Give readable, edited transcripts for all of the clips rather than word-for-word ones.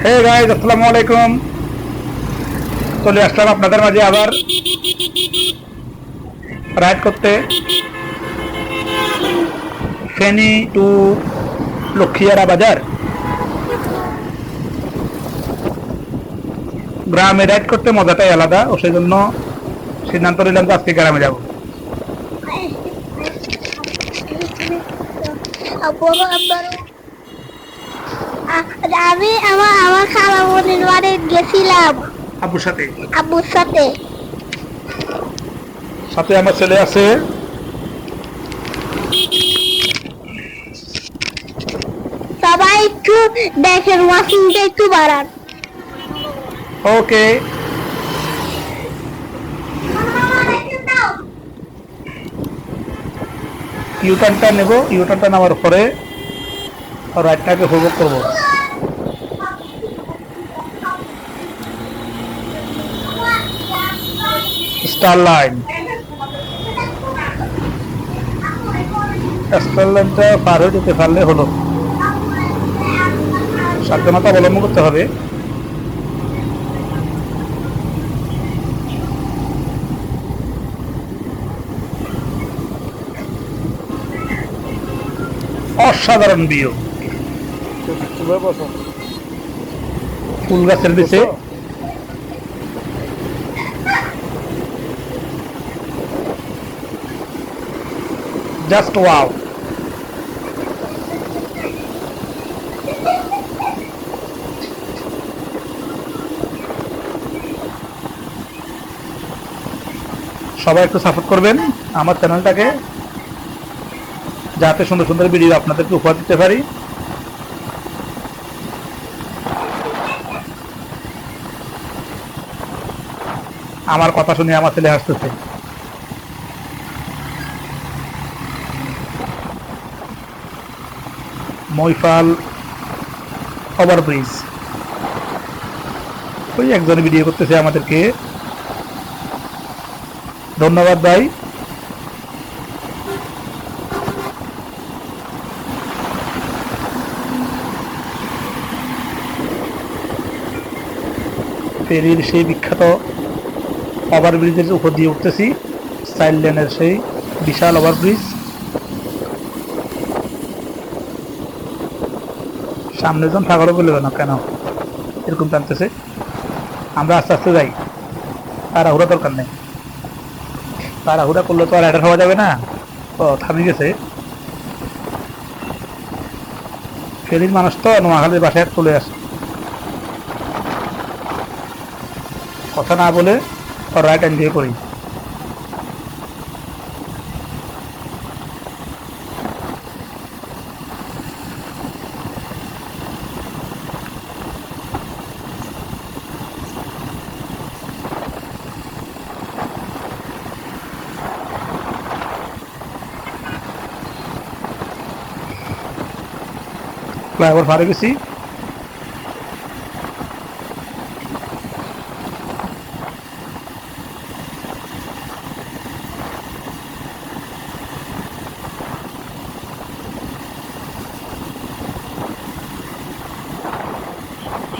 Hey guys, আসসালামু আলাইকুম। চলে আসলাম আপনাদের মাঝে আবার রাইড করতে ফেনী টু লক্ষ্মীয়ারা বাজার। গ্রামে রাইড করতে মজাটাই আলাদা, ও সেই জন্য সিদ্ধান্ত নিলাম যে আজকে গ্রামে যাব। আমি আমার আমার খালামণির বাড়ি গেছিলাম আব্বুর সাথে আব্বুর সাথে। সাথে আমার ছেলে আছে। সবাই একটু দেখেন, ওয়াশিংটা একটু বাড়ান। ওকে, ইউটার্নটা নেব। ইউটার্নটা নেওয়ার পরে রাইডটাকে উপভোগ করবো। স্টার লাইন, স্টার লাইনটা পার হয়ে যেতে পারলে হলো। সাবধানতা অবলম্বন করতে হবে। অসাধারণ ভিউ, ফুল গাছের নিচে জাস্ট ওয়াও। সবাই একটু সাপোর্ট করবেন আমার চ্যানেলটাকে, যাতে সুন্দর সুন্দর ভিডিও আপনাদেরকে উপহার দিতে পারি। আমার কথা শুনে আমার ছেলে হাসতেছে। মৈফাল ওভারব্রিজ, ওই একজন ভিডিও করতেছে আমাদেরকে। ধন্যবাদ ভাই। ফেরির সেই বিখ্যাত ওভারব্রিজের উপর দিয়ে উঠতেছি, চাইল্ড লেনের সেই বিশাল ওভারব্রিজ। সামনে জন থাকারও বলবে না কেন এরকম টানতেছে। আমরা আস্তে আস্তে যাই, তাড়াহুড়া দরকার নেই। তাড়াহুড়া করলে তো আর রাইডার হওয়া যাবে না। ও থামে গেছে। ফেরির মানুষ তো নোয়াখালীর বাসায় চলে আসে, কথা না বলে রাইড এনজয় করি। ফ্লাইওভার পারে গেছি।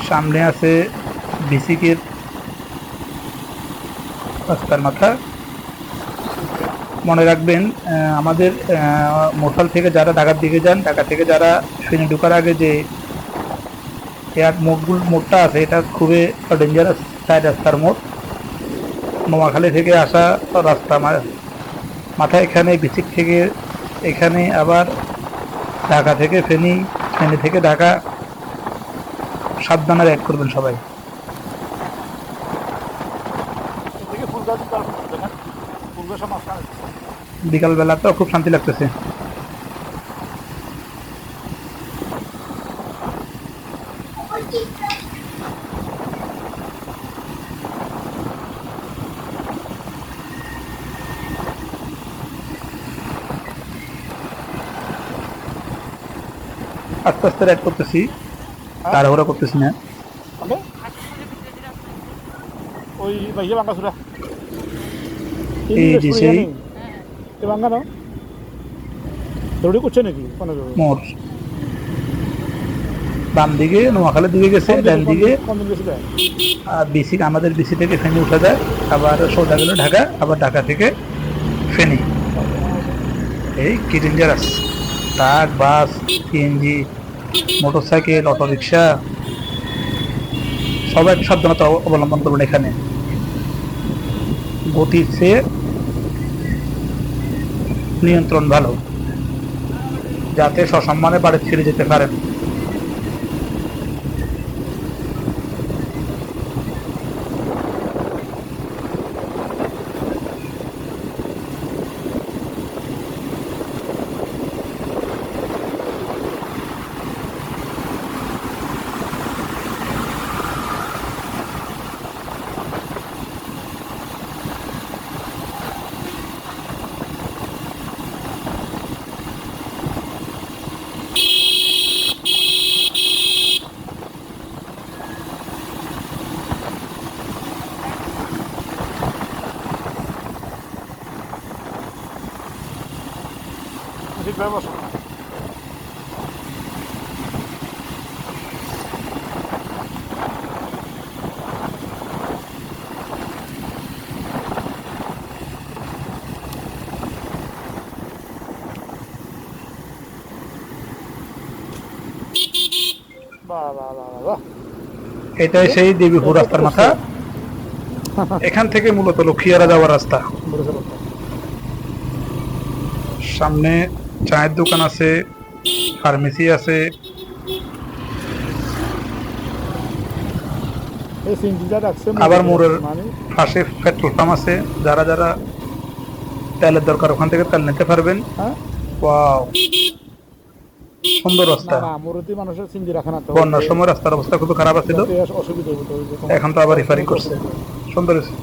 সামনে আছে বিসিকের রাস্তার মাথা। মনে রাখবেন, আমাদের মোথাল থেকে যারা ঢাকার দিকে যান, ঢাকা থেকে যারা ফেনী ঢোকার আগে যে এয়ার মোড়টা আছে, এটা খুবই ডেঞ্জারাস সাইড রাস্তার মোড়। নোয়াখালী থেকে আসা রাস্তা মাথা এখানে বিসিক থেকে এখানে, আবার ঢাকা থেকে ফেনী, ফেনী থেকে ঢাকা। সাবধানে রাইড করবেন সবাই। বিকালবেলা তো খুব শান্তি লাগতেছে। আস্তে আস্তে রাইড করতেছি, তাড়াহুড়া করতেছি না। এই যে সেই মোড়, বাম দিকে নোয়াখালীর দিকে গেছে, ডান দিকে কোন দিন গেছিলে? বিসি, আমাদের বিসি থেকে ফেনী উঠে যায়, আবার সোজা গেলে ঢাকা, আবার ঢাকা থেকে ফেনী। এই কি ডেঞ্জারাস! ট্রাক, বাস, সিএনজি, মোটরসাইকেল, অটোরিকশা সবাই একটু সাবধানতা অবলম্বন করবেন। এখানে গতির চেয়ে নিয়ন্ত্রণ ভালো, যাতে সসম্মানে বাড়ি ছেড়ে যেতে পারেন। ঠিকভাবে বসো। বাহ বাহ বাহ বাহ। এটাই সেই দেবীপুর রাস্তার মাথা। এখান থেকে মূলত লক্ষ্মীয়ারা যাওয়ার রাস্তা। সামনে চায়ের দোকান আছে, ফার্মেসি আছে, এই সিনজিটা রাখছে আবার মোড়ের মানে পাশে পেট্রোল পাম্প আছে। যারা যারা তেলের দরকার ওখান থেকে তেল নিতে পারবেন। হ্যাঁ ওয়াও, সুন্দর না রাস্তা। না মুরতি মানুষের সিনজি রাখে না তো। বন্যার সময় রাস্তার অবস্থা খুব খারাপ ছিল, অসুবিধা হতো। এখন তো আবার রিফারিং করছে, সুন্দর হয়েছে।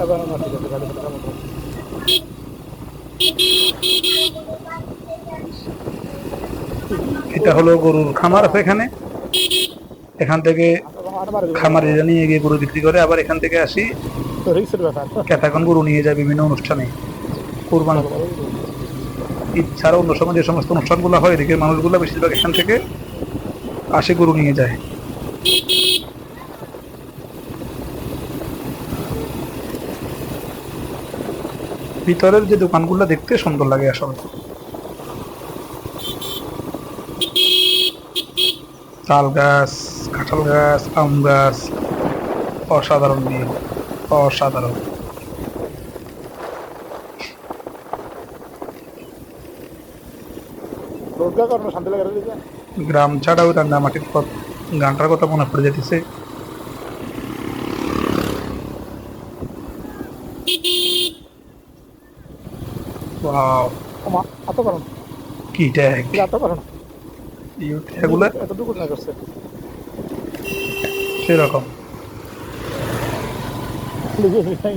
এবার আমার ঠিক আছে, গাড়ি চালানো তো। এটা হলো গরুর খামার আছে এখানে। এখান থেকে খামারিরা নিয়ে গিয়ে গরু বিক্রি করে, আবার এখান থেকে আসি তো রিক্সের ব্যাপার। ক্রেতাগণ গরু নিয়ে যায় বিভিন্ন অনুষ্ঠানে, কোরবান ঈদ ছাড়া অন্য সময় যে সমস্ত অনুষ্ঠানগুলো হয়, এদিকে মানুষগুলো বেশিরভাগ এখান থেকে আসে গরু নিয়ে যায়। ভিতরের যে দোকানগুলো দেখতে সুন্দর লাগে আসলে। তাল গাছ, কাঁঠাল গাছ, আম গাছ, অসাধারণ ভিউ, অসাধারণ। রোজগা কারণে শান্তি লাগে রে। গ্রাম ছাড়াও রান্নামাটির পথ গানটার কথা মনে পড়ে যেতেছে। ওয়াও, ওমা এত কারণ কি ট্যাগ! এত কারণ এগুলো এতটুকু না করছে সেরকম।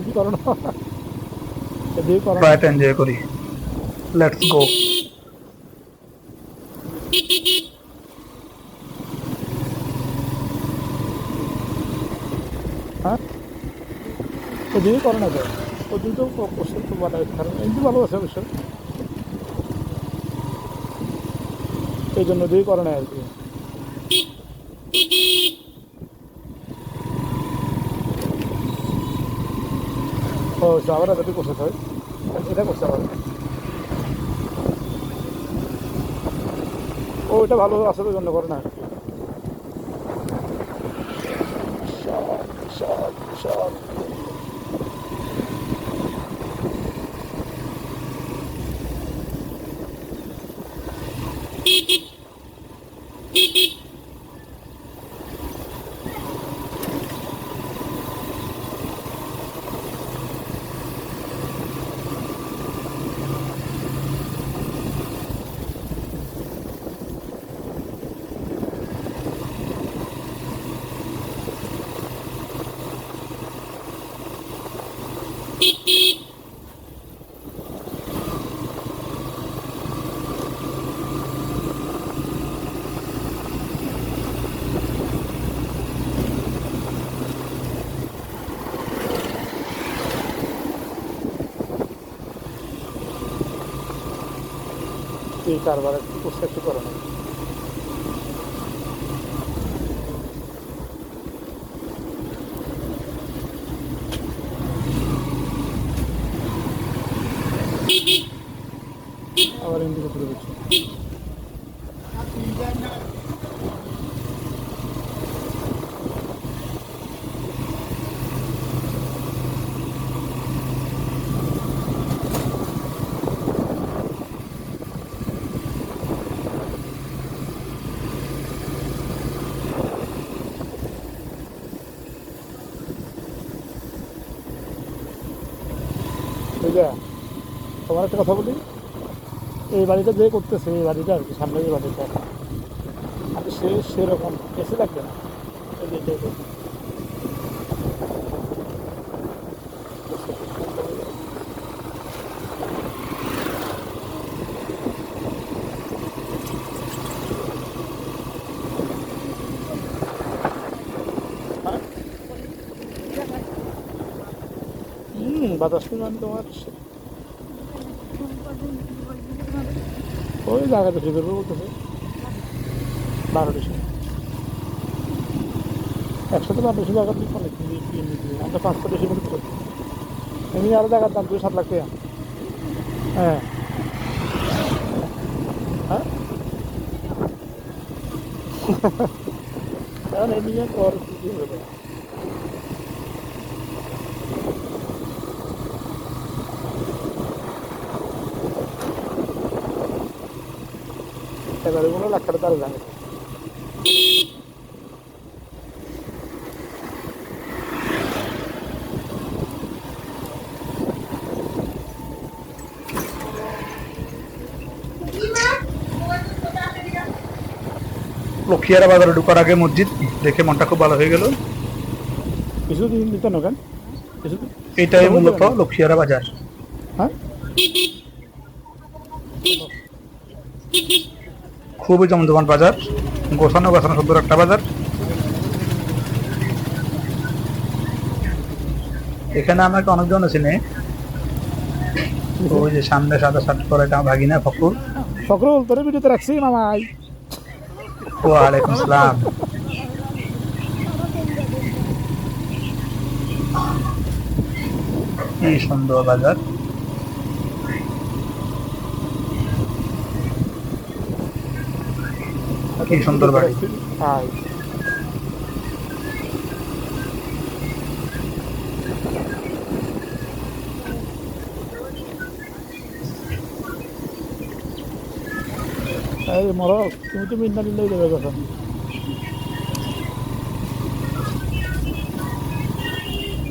কি কারণ এদিকে কারণ রাইট, এনজয় করি, লেটস গো। হ্যাঁ এদিকে করে না তো ওদিন তো কোশ্চেন তো বাটা কারণ এমনি ভালো আছে অবশ্য, এই জন্য দিয়ে করে না আর কি। ও আবার এত করছে হয়, এটা করছে আবার। ও এটা ভালো আছে তো জন্য করে না আর কি। সব সব এই কারবার একটু করছে একটু করে না। আবার ইন্ডিকে তুলে দিচ্ছে। বুঝলা, তোমার একটা কথা বলি, এই বাড়িটা যে করতেছে এই বাড়িটা আর কি, সামনে এই বাড়িটা আর কি, সেরকম এসে লাগবে না। এই যে এটাই করবে। বাতাস মানে তোমার ওই জায়গাটা ঠিক করবে বলতেছে 12টি একসাথে 12টি জায়গা দিক অনেক আমরা 5টা বেশি করতে পারি। এমনি আরো জায়গার দাম 7 লাখ টাকা। হ্যাঁ হ্যাঁ কারণ এমনি পর কি হবে। এগুলো লাখ টাকা তারা জানে। লক্ষ্মীয়ারা বাজারে ঢোকার আগে মসজিদ দেখে মনটা খুব ভালো হয়ে গেল। কিছুদিন দিতে না কেন কিছুদিন এটাই মূলত লক্ষ্মীয়ারা বাজার। হ্যাঁ খুবই জমজমাট বাজার, গোছানো গোছানো সুন্দর একটা বাজার। এখানে আমাকে অনেকজন চিনে, ওই যে সামনে সাদা শার্ট পরে একটা ভাগিনা ফখরুল। ফখরুল তোর ভিডিওতে রাখছি মামাই। ওয়ালাইকুম আসসালাম। কি সুন্দর বাজার। কি সুন্দর বাড়ি। হাই এই মরক তুমি তো মিন্না নিলেই দেবে কথা।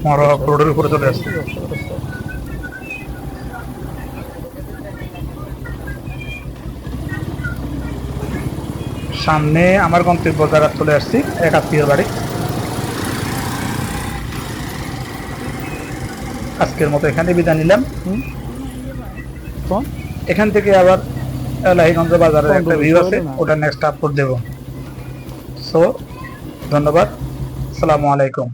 মরক রোডের উপরে চলে আসছে। সামনে আমার গন্তব্য জায়গা চলে আসছি, এক আত্মীয়ের বাড়ি। আজকের মতো এখানে বিদায় নিলাম। এখান থেকে আবার লাহিগঞ্জ বাজারের একটা ভিউ আছে, ওটা নেক্সট আপলোড দেব। সো ধন্যবাদ, আসসালামু আলাইকুম।